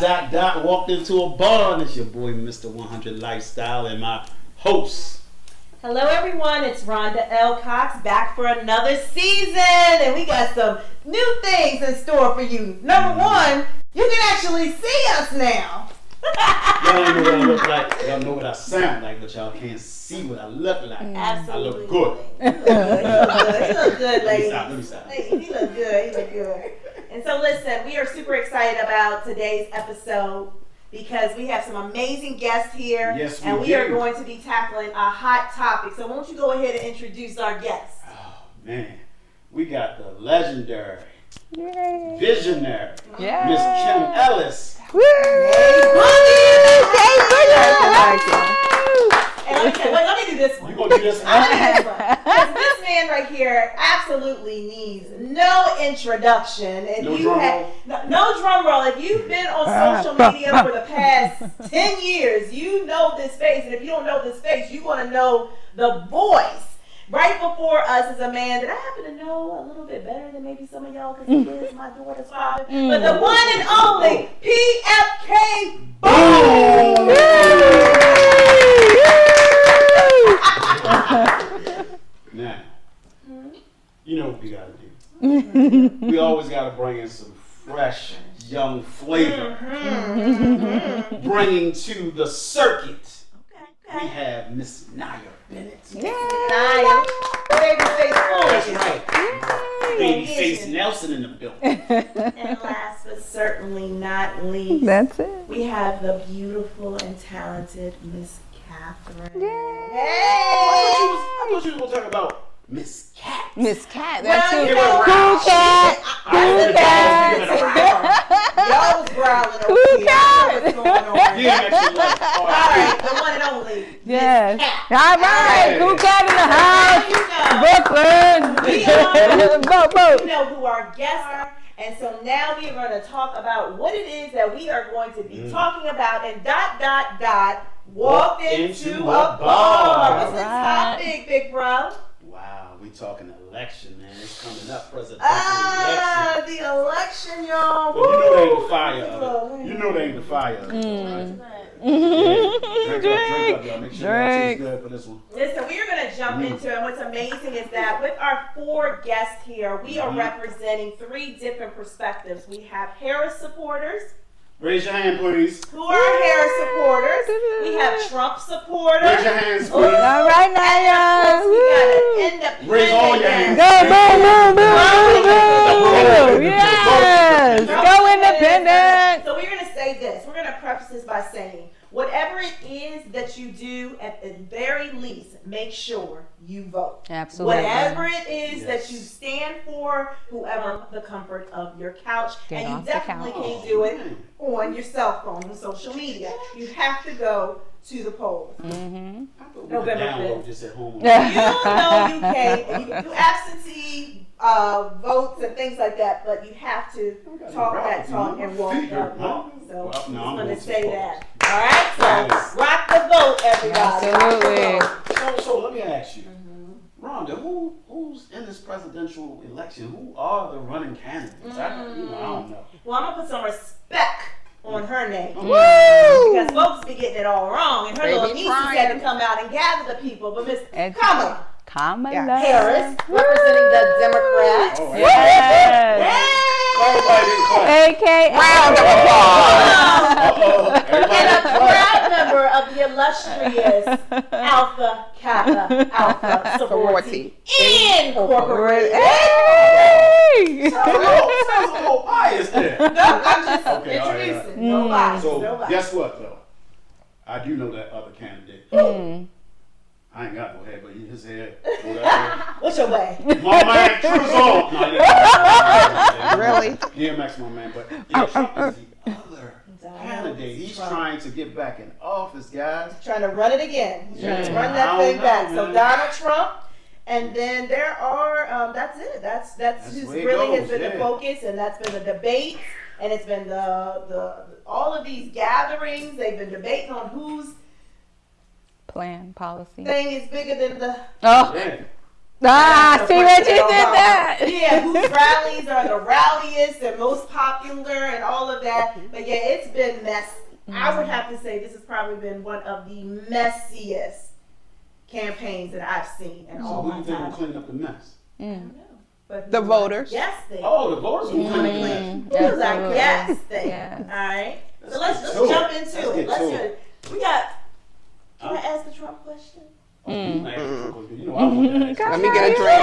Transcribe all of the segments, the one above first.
walked into a bar, and it's your boy Mr. 100 Lifestyle and my host. Hello everyone, it's Ronda L Cox back for another season, and we got some new things in store for you. Number one, you can actually see us now. Y'all know what I look like, y'all know what I sound like, but y'all can't see what I look like. Absolutely. I look good. He look good, ladies. Let me stop. He look good. And so listen, we are super excited about today's episode because we have some amazing guests here. Yes, and we are going to be tackling a hot topic. So won't you go ahead and introduce our guests? Oh man, we got the legendary, visionary, Miss Kim Ellis. Woo! And let me do this one. You gonna do this one? Because this man right here absolutely needs no introduction. If No you drum have, roll? no drum roll. If you've been on social media for the past 10 years, you know this face. And if you don't know this face, you want to know the voice. Right before us is a man that I happen to know a little bit better than maybe some of y'all because he is my daughter's father. But the one and only PFK Boom! Now, you know what we gotta do. We always gotta bring in some fresh, young flavor. Bringing to the circuit, we have Miss Naya Bennett. Naya. Babyface That's Fulton. right. Babyface Nelson in the building. And last but certainly not least, That's it. we have the beautiful and talented Miss Catherine. Yay. I thought you was gonna talk about Miss Cat. Miss Cat, that's Well, you. you know, Cool Cat. Cool Cat. Y'all was growling over Cool here. Cat. I know what's going on. Yeah, actually, like, All right, the one and only. Yes. Miss Cat. All right. Hey. Cool Cat in the house. Brooklyn. You know who our guests are. And so now we are going to talk about what it is that we are going to be talking about and ... walked into a bar. What's the topic, big bro? Wow, we talking election, man. It's coming up, presidential election. The election, y'all. But you know they ain't the fire of it. You know they ain't the fire of it. Yeah. Drink up, y'all. Make sure y'all taste good for this one. Listen, we are going to jump into it. And what's amazing is that with our 4 guests here, we are representing 3 different perspectives. We have Harris supporters. Raise your hand, please. Who are Harris supporters? We have Trump supporters. Raise your hands, please. All right, Naya. We got an independent. Raise all your hands. Go, boom. Yes. Go independent. So we're going to say this. We're going to preface this by saying, whatever it is that you do, at the very least, make sure you vote. Absolutely. Whatever it is that you stand for, whoever the comfort of your couch. Get and off you the definitely couch. can't do it on your cell phone, on social media. You have to go to the polls. November 5th. Just at home. You know you can. And you can do absentee votes and things like that, but you have to talk that talk and walk that walk. So I'm just going to say that. All right? So rock the vote, everybody. Absolutely. So let me ask you, Rhonda, who's in this presidential election? Who are the running candidates? I don't know. Well, I'm going to put some respect on her name. Woo! Because folks be getting it all wrong. And her They little be nieces trying. had to come out and gather the people. But Miss And Kamala Harris. Harris, representing the Democrats. Oh, Yes. everybody didn't clap. AKA. Round of And a proud member of the illustrious Alpha Kappa Alpha Sorority Incorporated. Hey! Sounds a little biased there. No, I'm just Okay, all right, introducing. Nobody. So Nobody. guess what though? I do know that other candidate. I ain't got no hair, but his hair. What's your way? My man Truzon. No, Really? DMX, my man. But Trump is the other candidate. He's trying to get back in office, guys. Trying to run it again. He's trying to run I that don't thing know, back. So man. Donald Trump, and then there are. That's it. That's who's where it really has goes, been the yeah. focus, and that's been the debate, and it's been the all of these gatherings. They've been debating on whose Plan, policy. thing is bigger than the. Oh. Yeah. See what you did there? Yeah, whose rallies are the rowdiest and most popular and all of that. But yeah, it's been messy. I would have to say this has probably been one of the messiest campaigns that I've seen in all So my who do you think time. will clean up the mess? I don't know. But The voters. Yes, they. Oh, the voters will clean up the mess. It was a yes thing. Yes. All right. So Let's let's get to jump it. into Let's it. get Let's to do it. it. We got. Can I ask the Trump question? You know I want that. Let me get a drink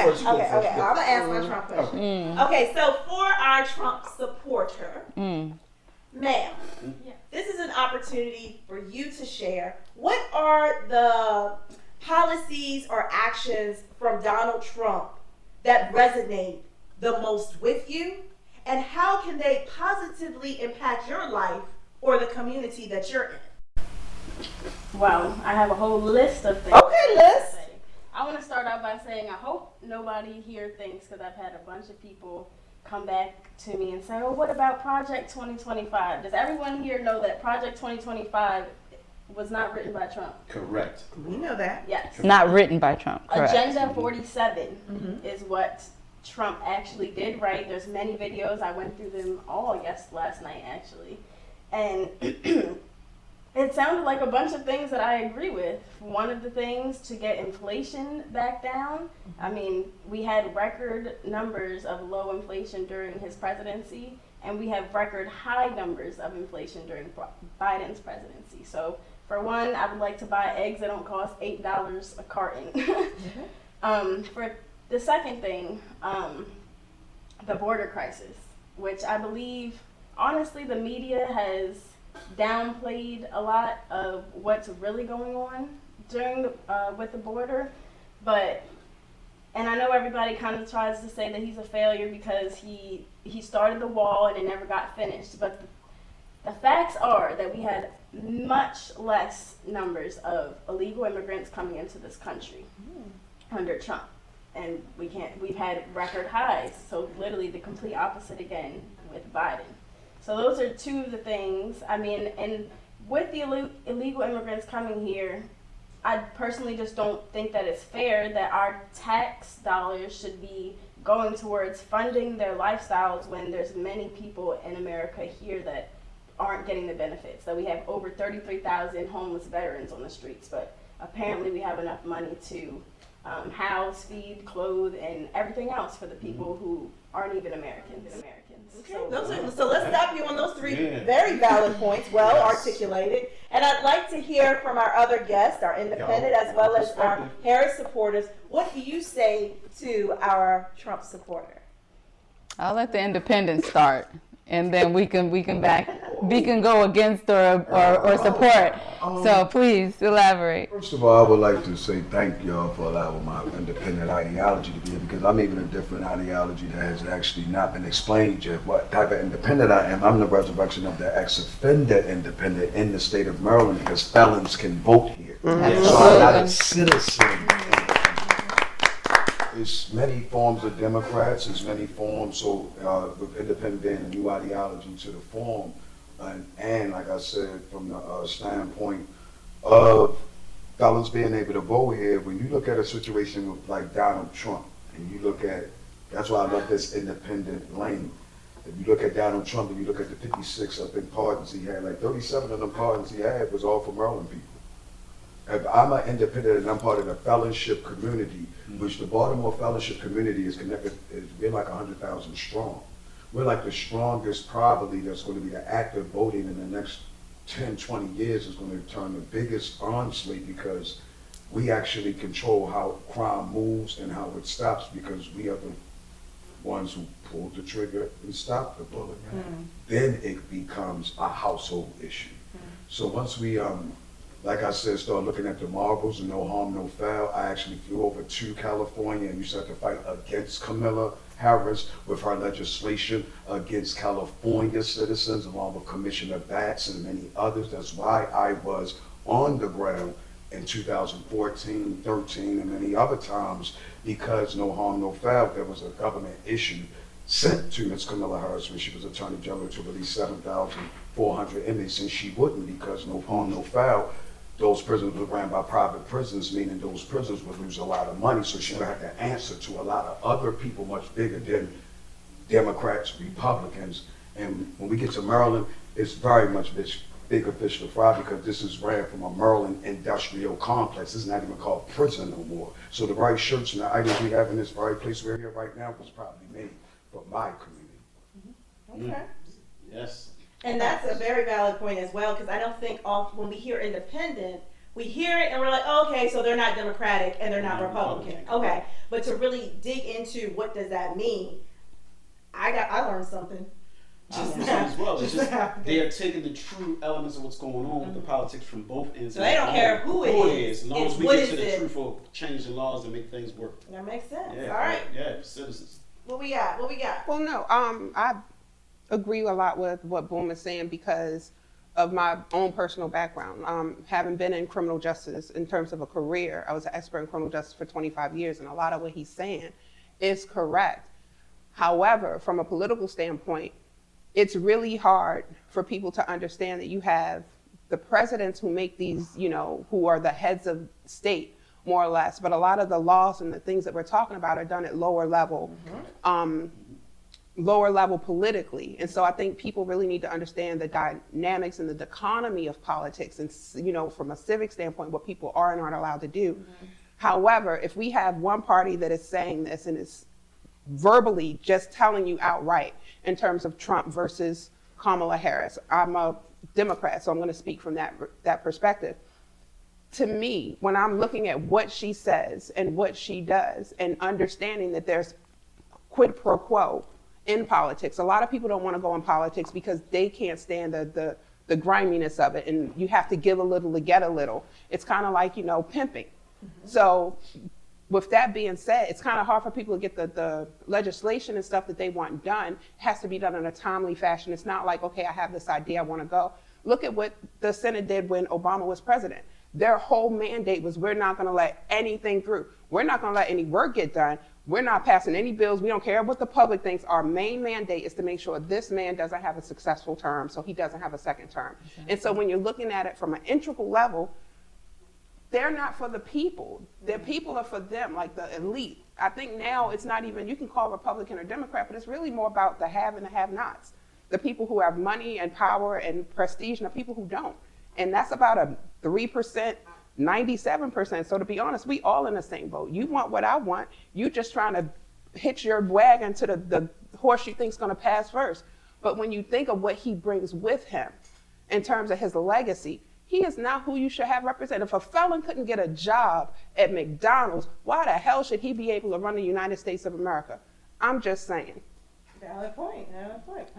first. Okay. I'm gonna ask my Trump question. Okay, so for our Trump supporter, ma'am, this is an opportunity for you to share. What are the policies or actions from Donald Trump that resonate the most with you, and how can they positively impact your life or the community that you're in? Well, I have a whole list of things. Okay, Liz. I want to start out by saying I hope nobody here thinks, because I've had a bunch of people come back to me and say, oh, what about Project 2025? Does everyone here know that Project 2025 was not written by Trump? Correct. We know that. Yes. Not written by Trump. Correct. Agenda 47 is what Trump actually did write. There's many videos. I went through them all last night, actually. And it sounded like a bunch of things that I agree with. One of the things, to get inflation back down. I mean, we had record numbers of low inflation during his presidency, and we have record high numbers of inflation during Biden's presidency. So, for one, I would like to buy eggs that don't cost $8 a carton. For the second thing, the border crisis, which I believe, honestly, the media has downplayed a lot of what's really going on during with the border, and I know everybody kind of tries to say that he's a failure because he started the wall and it never got finished, but the facts are that we had much less numbers of illegal immigrants coming into this country under Trump, and we've had record highs, so literally the complete opposite again with Biden. So those are two of the things. I mean, and with the illegal immigrants coming here, I personally just don't think that it's fair that our tax dollars should be going towards funding their lifestyles when there's many people in America here that aren't getting the benefits. That we have over 33,000 homeless veterans on the streets, but apparently we have enough money to house, feed, clothe, and everything else for the people who aren't even Americans. So let's stop you on those three very valid points, well articulated. And I'd like to hear from our other guests, our independent as well as our Harris supporters. What do you say to our Trump supporter? I'll let the independents start, and then we can go against or support. So please elaborate. First of all, I would like to say thank y'all for allowing my independent ideology to be here, because I'm even a different ideology that has actually not been explained yet. What type of independent I am? I'm the resurrection of the ex-offender independent in the state of Maryland, because felons can vote here. So I'm not a citizen. There's many forms of Democrats, there's many forms, so with independent being a new ideology to the form, and like I said, from the standpoint of felons being able to vote here, when you look at a situation with, like Donald Trump, and you look at, that's why I love this independent lane. If you look at Donald Trump and you look at the 56, I think, pardons he had, like 37 of them pardons he had was all for Maryland people. If I'm an independent and I'm part of the fellowship community, which the Baltimore fellowship community is connected, we're like 100,000 strong. We're like the strongest probably that's going to be the active voting in the next 10, 20 years is going to turn the biggest onslaught, because we actually control how crime moves and how it stops, because we are the ones who pulled the trigger and stopped the bullet. Then it becomes a household issue. So once we like I said, start looking at the marbles and no harm, no foul. I actually flew over to California and we started to fight against Kamala Harris with her legislation against California citizens, along with Commissioner Batts and many others. That's why I was on the ground in 2014, 13, and many other times, because no harm, no foul, there was a government issue sent to Ms. Kamala Harris when she was Attorney General to release 7,400 inmates, and she wouldn't, because no harm, no foul. those prisons were ran by private prisons, meaning those prisons would lose a lot of money, so she would have to answer to a lot of other people much bigger than Democrats, Republicans. And when we get to Maryland, it's very much bigger fish to fry, because this is ran from a Maryland industrial complex. It's not even called prison no more. So the right shirts and the items we have in this very place we're here right now was probably made for my community. Okay. Yes. And that's a very valid point as well, because I don't think when we hear independent, we hear it and we're like, oh, okay, so they're not Democratic and they're not Republican. Okay, but to really dig into what does that mean, I learned something. I learned something as well. It's just they are taking the true elements of what's going on with the politics from both ends. So they don't care who it is. As long as we get to the truth of changing laws and make things work. That makes sense. Yeah, all right. Yeah, citizens. What we got? Well, no, I agree a lot with what Boom is saying because of my own personal background. Having been in criminal justice in terms of a career, I was an expert in criminal justice for 25 years, and a lot of what he's saying is correct. However, from a political standpoint, it's really hard for people to understand that you have the presidents who make these, who are the heads of state, more or less, but a lot of the laws and the things that we're talking about are done at lower level, politically. And so I think people really need to understand the dynamics and the economy of politics and, from a civic standpoint, what people are and aren't allowed to do. However, if we have one party that is saying this and is verbally just telling you outright in terms of Trump versus Kamala Harris, I'm a Democrat, so I'm going to speak from that perspective. To me, when I'm looking at what she says and what she does and understanding that there's quid pro quo in politics, a lot of people don't want to go in politics because they can't stand the griminess of it, and you have to give a little to get a little. It's kind of like, pimping. So with that being said, it's kind of hard for people to get the legislation and stuff that they want done. It has to be done in a timely fashion. It's not like, okay, I have this idea, I want to go. Look at what the Senate did when Obama was president. Their whole mandate was, we're not going to let anything through. We're not going to let any work get done. We're not passing any bills. We don't care what the public thinks. Our main mandate is to make sure this man doesn't have a successful term, so he doesn't have a second term. Exactly. And so when you're looking at it from an integral level, they're not for the people. Their people are for them, like the elite. I think now it's not even, you can call Republican or Democrat, but it's really more about the have and the have-nots. The people who have money and power and prestige and the people who don't. And that's about a 3%, 97%. So to be honest, we all in the same boat. You want what I want. You just trying to hitch your wagon to the horse you think's gonna pass first. But when you think of what he brings with him in terms of his legacy, he is not who you should have represented. If a felon couldn't get a job at McDonald's, why the hell should he be able to run the United States of America? I'm just saying. Valid point.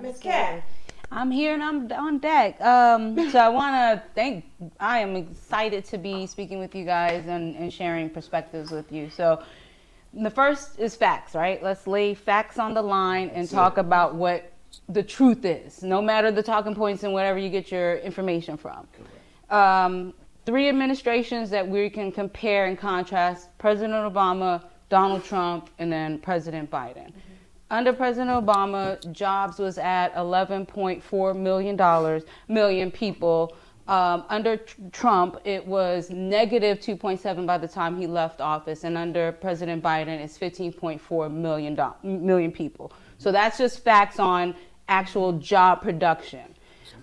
Ms. Cat. I'm here and I'm on deck. So I want to I am excited to be speaking with you guys and sharing perspectives with you. So the first is facts, right? Let's lay facts on the line and talk about what the truth is, no matter the talking points and whatever you get your information from. 3 administrations that we can compare and contrast: President Obama, Donald Trump, and then President Biden. Under President Obama, jobs was at 11.4 million people. Under Trump, it was negative 2.7 by the time he left office. And under President Biden, it's 15.4 million people. So that's just facts on actual job production.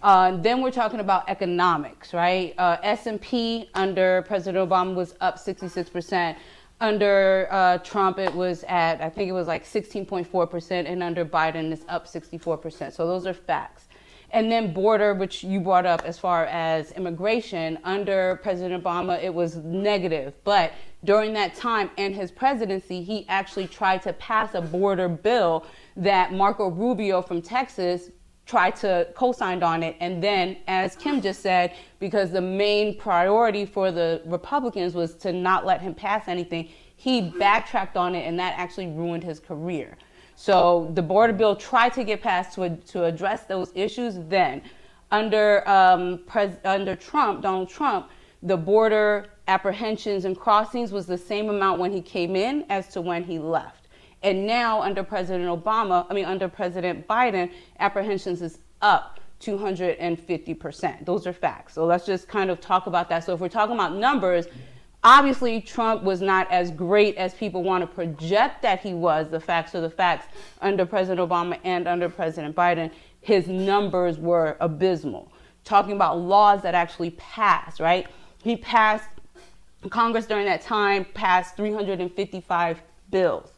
Then we're talking about economics, right? S&P under President Obama was up 66%. Under Trump, it was at, I think it was like 16.4%, and under Biden, it's up 64%. So those are facts. And then border, which you brought up as far as immigration, under President Obama, it was negative. But during that time and his presidency, he actually tried to pass a border bill that Marco Rubio from Texas tried to co-sign on it. And then, as Kim just said, because the main priority for the Republicans was to not let him pass anything, he backtracked on it, and that actually ruined his career. So the border bill tried to get passed to address those issues. Then under Trump, Donald Trump, the border apprehensions and crossings was the same amount when he came in as to when he left. And now under President Biden, apprehensions is up 250%. Those are facts. So let's just kind of talk about that. So if we're talking about numbers, obviously Trump was not as great as people want to project that he was. The facts are the facts. Under President Obama and under President Biden, his numbers were abysmal. Talking about laws that actually passed, right? He passed, Congress during that time passed 355 bills.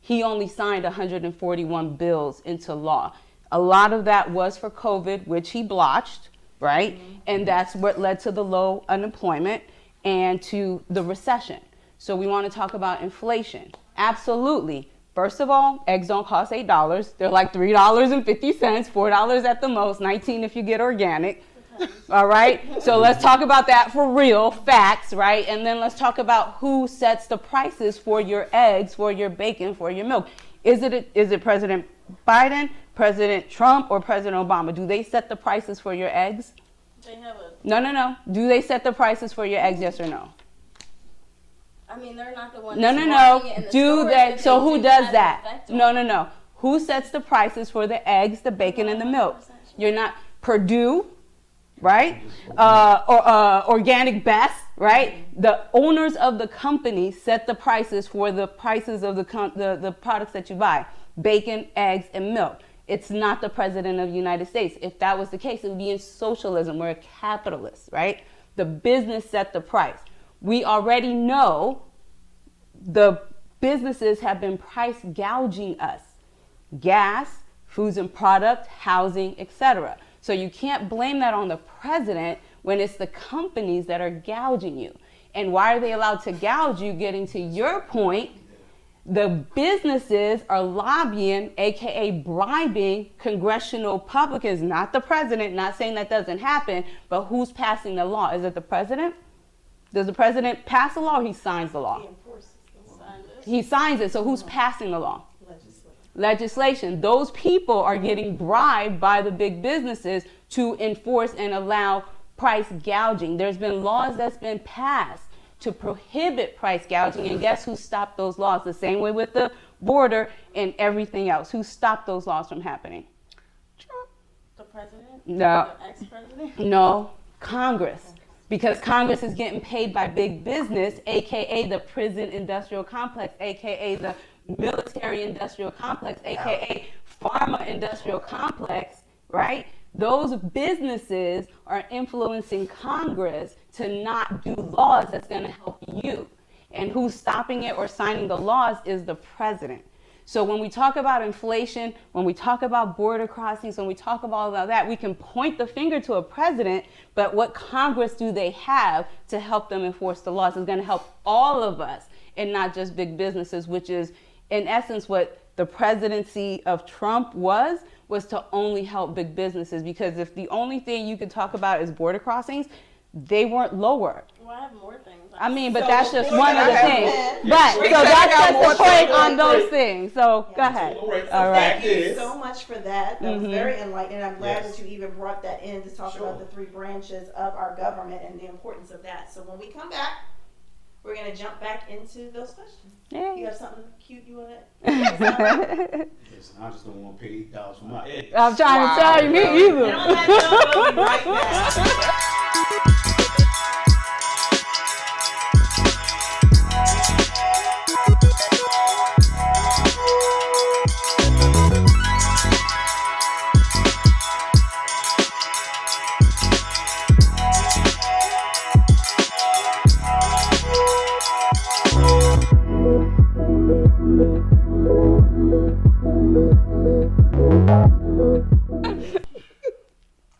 He only signed 141 bills into law. A lot of that was for COVID, which he blotched, right? And that's what led to the low unemployment and to the recession. So we want to talk about inflation. Absolutely. First of all, eggs don't cost $8. They're like $3.50, $4 at the most, $19 if you get organic. All right. So let's talk about that for real facts, right? And then let's talk about who sets the prices for your eggs, for your bacon, for your milk. Is it President Biden, President Trump, or President Obama? Do they set the prices for your eggs? They have a. No. Do they set the prices for your eggs? Yes or no? I mean, they're not the ones. No. It in the Do stores, they? but So they who do does have that? an effect on No. Who sets the prices for the eggs, the bacon, and the milk? You're not Purdue, right? Organic Best, right? The owners of the company set the prices for the prices of the products that you buy: bacon, eggs, and milk. It's not the president of the United States. If that was the case, it would be in socialism. We're a capitalist, right? The business set the price. We already know the businesses have been price gouging us. Gas, foods and products, housing, etc. So you can't blame that on the president when it's the companies that are gouging you. And why are they allowed to gouge you? Getting to your point, the businesses are lobbying, aka bribing congressional Republicans, not the president. Not saying that doesn't happen, but who's passing the law? Is it the president? Does the president pass the law, or he signs the law? He enforces the law. He signs it. So who's passing the law? Legislation. Those people are getting bribed by the big businesses to enforce and allow price gouging. There's been laws that's been passed to prohibit price gouging, and guess who stopped those laws? The same way with the border and everything else. Who stopped those laws from happening? The president? No. The ex-president? No, Congress. Because Congress is getting paid by big business, aka the prison industrial complex, aka the military industrial complex, aka pharma industrial complex, right? Those businesses are influencing Congress to not do laws that's going to help you. And who's stopping it or signing the laws is the president. So when we talk about inflation, when we talk about border crossings, when we talk about all of that, we can point the finger to a president, but what Congress do they have to help them enforce the laws is going to help all of us and not just big businesses, which is in essence what the presidency of Trump was to only help big businesses. Because if the only thing you could talk about is border crossings, they weren't lower. Well, I have more things. I mean, but So that's just before one of the that things. happens- But We so said that's I got just more the point things. on those things. So go ahead. All right. All right. Thank you Is- so much for that. That was very enlightening. I'm glad Yes. that you even brought that in to talk Sure. about the three branches of our government and the importance of that. So when we come back, we're going to jump back into those questions. Yay. You have something cute you want to? Listen, I just don't want to pay $8 for my eggs. I'm trying to tell you, me And either. on that note, we'll be right back.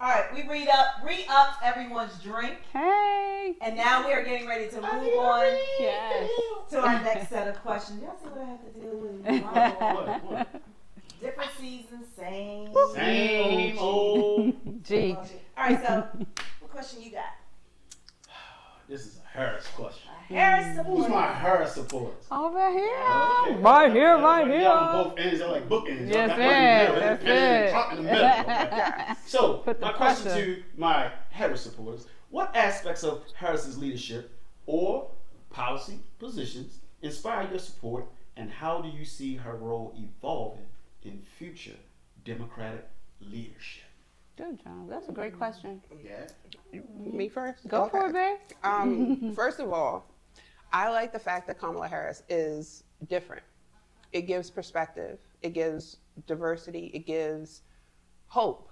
All right, we re-upped everyone's drink, Hey. and now we are getting ready to move on Yes. to our next set of questions. Y'all see what I have to deal with? Wow. What? Different seasons, same. Same old. Gee. All right, so what question you got? This is a Harris question. Harris Who's supporter. my Harris supporters? Over here. Okay. Right here, right Y'all here. on both ends. Y'all like bookends. Yes, Y'all got sir. one in the middle, That's and it. Trump in the middle. Okay. So, Put the my question pressure. to my Harris supporters: what aspects of Harris's leadership or policy positions inspire your support, and how do you see her role evolving in future Democratic leadership? Good job. That's a great question. Yeah. Me first? Go for it, babe. First of all, I like the fact that Kamala Harris is different. It gives perspective. It gives diversity. It gives hope.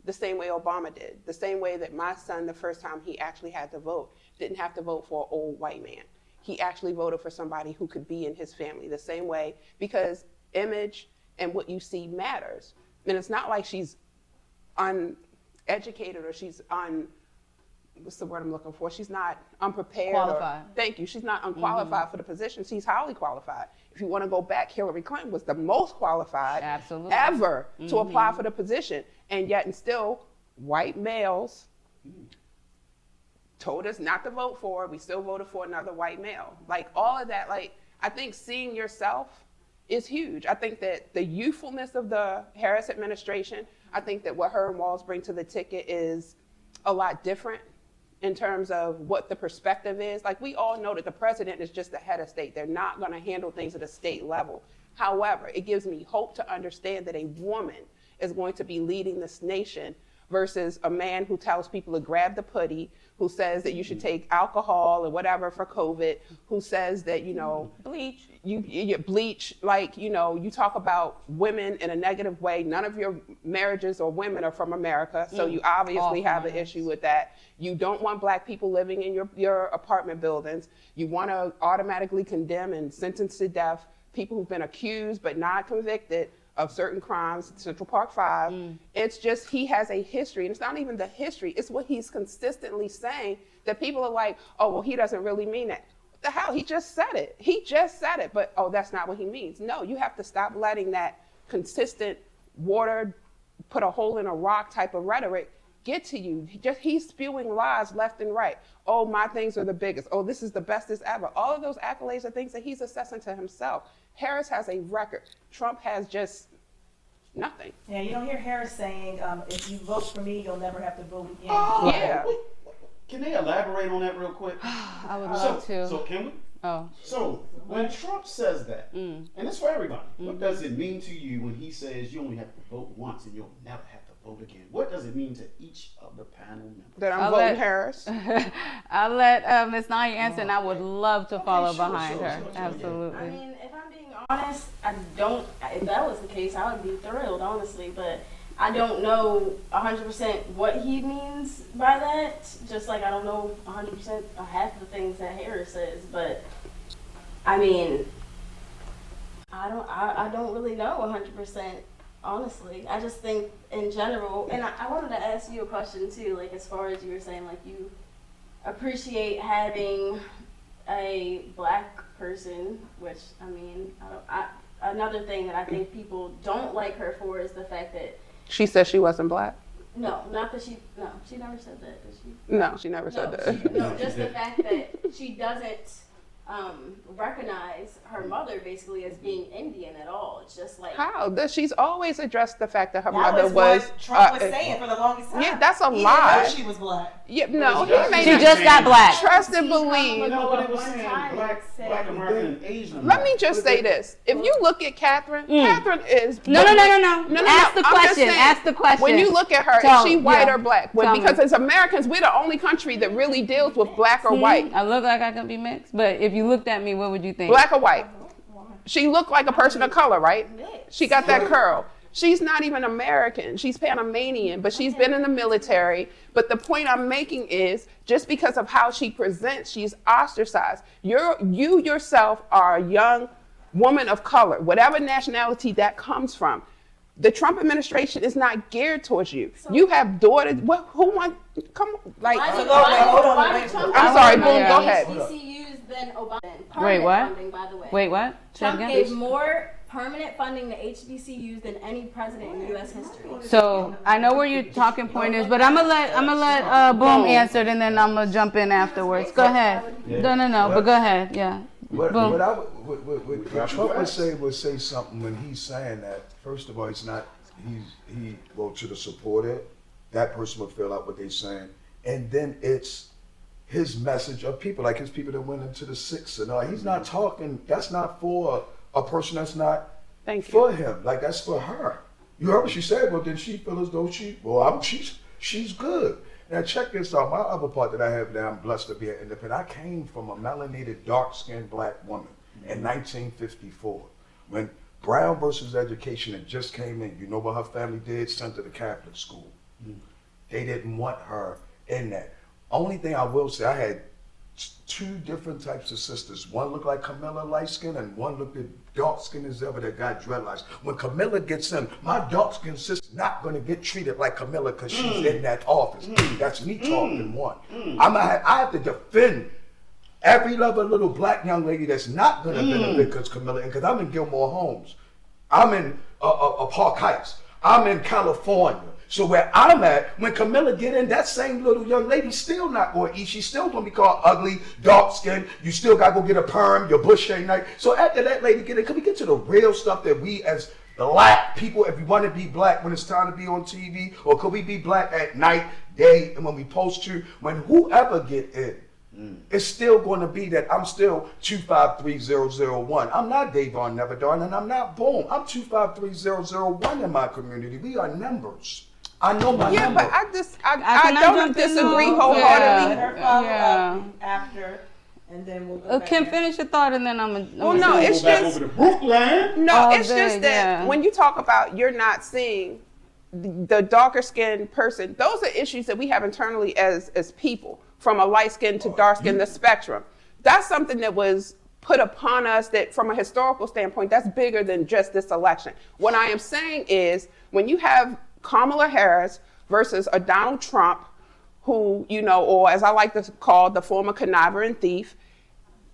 The same way Obama did. The same way that my son, the first time he actually had to vote, didn't have to vote for an old white man. He actually voted for somebody who could be in his family. The same way, because image and what you see matters. And it's not like she's uneducated or she's what's the word I'm looking for? She's not unprepared. Qualified. Thank you. She's not unqualified for the position. She's highly qualified. If you want to go back, Hillary Clinton was the most qualified ever to apply for the position. And yet, and still, white males told us not to vote for her. We still voted for another white male. Like, all of that, like, I think seeing yourself is huge. I think that the youthfulness of the Harris administration, I think that what her and Walz bring to the ticket is a lot different in terms of what the perspective is. Like, we all know that the president is just the head of state. They're not going to handle things at a state level. However, it gives me hope to understand that a woman is going to be leading this nation versus a man who tells people to grab the putty, who says that you should take alcohol or whatever for COVID, who says that, you know, Bleach. You bleach, like, you know, you talk about women in a negative way. None of your marriages or women are from America, so you obviously have an issue with that. You don't want black people living in your apartment buildings. You want to automatically condemn and sentence to death people who've been accused but not convicted of certain crimes, Central Park 5. It's just, he has a history, and it's not even the history, it's what he's consistently saying that people are like, oh, well, he doesn't really mean that. What the hell, he just said it. He just said it, but oh, that's not what he means. No, you have to stop letting that consistent water, put a hole in a rock type of rhetoric get to you. He's spewing lies left and right. Oh, my things are the biggest. Oh, this is the bestest ever. All of those accolades are things that he's assessing to himself. Harris has a record. Trump has just nothing. Yeah, you don't hear Harris saying, if you vote for me, you'll never have to vote again. Oh, yeah. Can they elaborate on that real quick? I would love to. So can we? Oh. So when Trump says that, and it's for everybody, what does it mean to you when he says you only have to vote once and you'll never have to vote again? What does it mean to each of the panel members? That I'm voting Harris. I'll let Ms. Naya answer, and I would love to follow behind her. Sure. Absolutely. I mean, if I'm being honest, if that was the case, I would be thrilled, honestly, but I don't know 100% what he means by that, just like I don't know 100% of half the things that Harris says, but I mean, I don't really know 100%, honestly. I just think in general, and I wanted to ask you a question too, like as far as you were saying, like you appreciate having a black person, which I mean, another thing that I think people don't like her for is the fact that She said she wasn't black? No, not that she never said that, did she? No, she never said that. Just the fact that she doesn't recognize her mother basically as being Indian at all. It's just like How? She's always addressed the fact that her That mother was was. what Trump was saying for the longest time. Yeah, that's a he lie. Didn't know she was black. Yeah, no, he made She it. just got black. Trust and believe. No, but it was One saying time black American and Asian. Let me just say this. If you look at Catherine, Catherine is. No. Ask the I'm just question. saying, Ask the question. When you look at her, Tell is she me, white yeah. or black? Tell me. Because as Americans, we're the only country that really deals with black or white. I look like I can be mixed, but if you looked at me, what would you think? Black or white? She looked like a person of color, right? She got that curl. She's not even American. She's Panamanian, but she's been in the military. But the point I'm making is just because of how she presents, she's ostracized. You yourself are a young woman of color, whatever nationality that comes from. The Trump administration is not geared towards you. You have daughters. Who want? Come on, like. Hold on. I'm sorry, Boom. Go ahead. HBCUs than Obama. Wait, what? Funding, by the way. Wait, what? Say it Trump again? gave more permanent funding to HBCUs than any president in U.S. history. So I know where your talking point is, but I'm gonna let Boom answer it, and then I'm gonna jump in afterwards. Go ahead. No, but go ahead. Yeah. What Boom. Trump would say something when he's saying that. First of all, he well, to the supporter, that person would fill out what they're saying, and then it's his message of people, like his people that went into the six and all. He's not talking. That's not for a person that's not for him. Like that's for her. You heard what she said. Well, then she feel as though she's good. Now check this out. My other part that I have now, I'm blessed to be an independent. I came from a melanated, dark-skinned black woman in 1954 when Brown versus Education had just came in. You know what her family did? Sent her to Catholic school. They didn't want her in that. Only thing I will say, I had two different types of sisters. One looked like Camilla, light skin, and one looked as dark skin as ever that got dreadlocks. When Camilla gets in, my dark skinned sister's not gonna get treated like Camilla because she's in that office. That's me talking one. I have to defend every other little black young lady that's not gonna benefit because Camilla, because I'm in Gilmore Homes. I'm in Park Heights. I'm in California. So where I'm at, when Camilla get in, that same little young lady still not going to eat. She's still going to be called ugly, dark skinned. You still got to go get a perm. Your bush ain't nice. So after that lady get in, can we get to the real stuff that we as black people, if we want to be black when it's time to be on TV, or could we be black at night, day, and when we post to, when whoever get in, it's still going to be that I'm still 253001. I'm not Davon Neverdon, and I'm not Boom. I'm 253001 in my community. We are numbers. I know my number. But I don't disagree wholeheartedly. Let her follow up after, and then we'll go back. Kim, finish your thought, and then I'm gonna. Well, no, it's go back just over to Brooklyn. no, Oh, it's just that when you talk about you're not seeing the darker skinned person, those are issues that we have internally as people, from a light skin to dark skin, the spectrum. That's something that was put upon us that from a historical standpoint, that's bigger than just this election. What I am saying is when you have Kamala Harris versus a Donald Trump, who, you know, or as I like to call the former conniver and thief,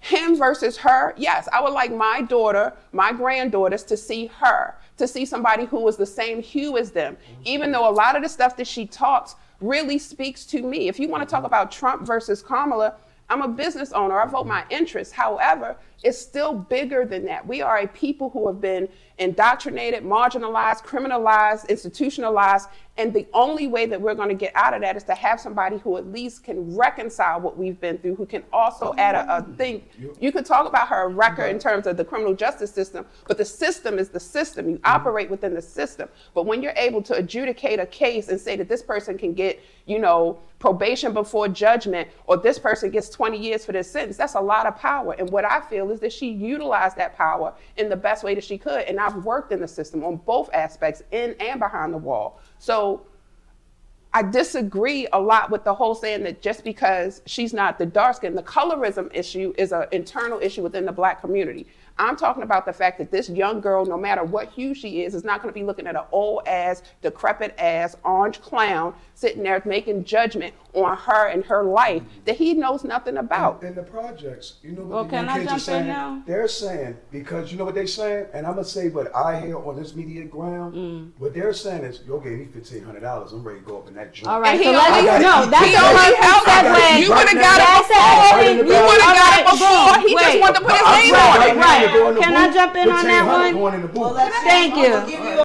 him versus her, yes, I would like my daughter, my granddaughters to see her, to see somebody who is the same hue as them, even though a lot of the stuff that she talks really speaks to me. If you want to talk about Trump versus Kamala, I'm a business owner. I vote my interests. However, it's still bigger than that. We are a people who have been indoctrinated, marginalized, criminalized, institutionalized. And the only way that we're going to get out of that is to have somebody who at least can reconcile what we've been through, who can also add a thing. You could talk about her record in terms of the criminal justice system, but the system is the system. You operate within the system. But when you're able to adjudicate a case and say that this person can get, you know, probation before judgment, or this person gets 20 years for this sentence, that's a lot of power. And what I feel is that she utilized that power in the best way that she could. And I've worked in the system on both aspects, in and behind the wall. So I disagree a lot with the whole saying that just because she's not the dark skin, the colorism issue is an internal issue within the black community. I'm talking about the fact that this young girl, no matter what hue she is not going to be looking at an old ass, decrepit ass, orange clown sitting there making judgment on her and her life that he knows nothing about. In the projects, you know Well, what can the I kids are jump in saying? now? They're saying, because you know what they're saying, and I'm gonna say what I hear on this media ground. What they're saying is, yo, gave me $1,500. I'm ready to go up in that joint. All right, And so he let's already- no, that's he a already perfect helped us. segue. You would have got it That's before. it. You would have got it before. He just Wait. wanted to put his I'm name saying on it. now, Right. to go in the Can I booth, jump in on that $1,500 one? going in the booth. Well, let's Thank I'm you. gonna give you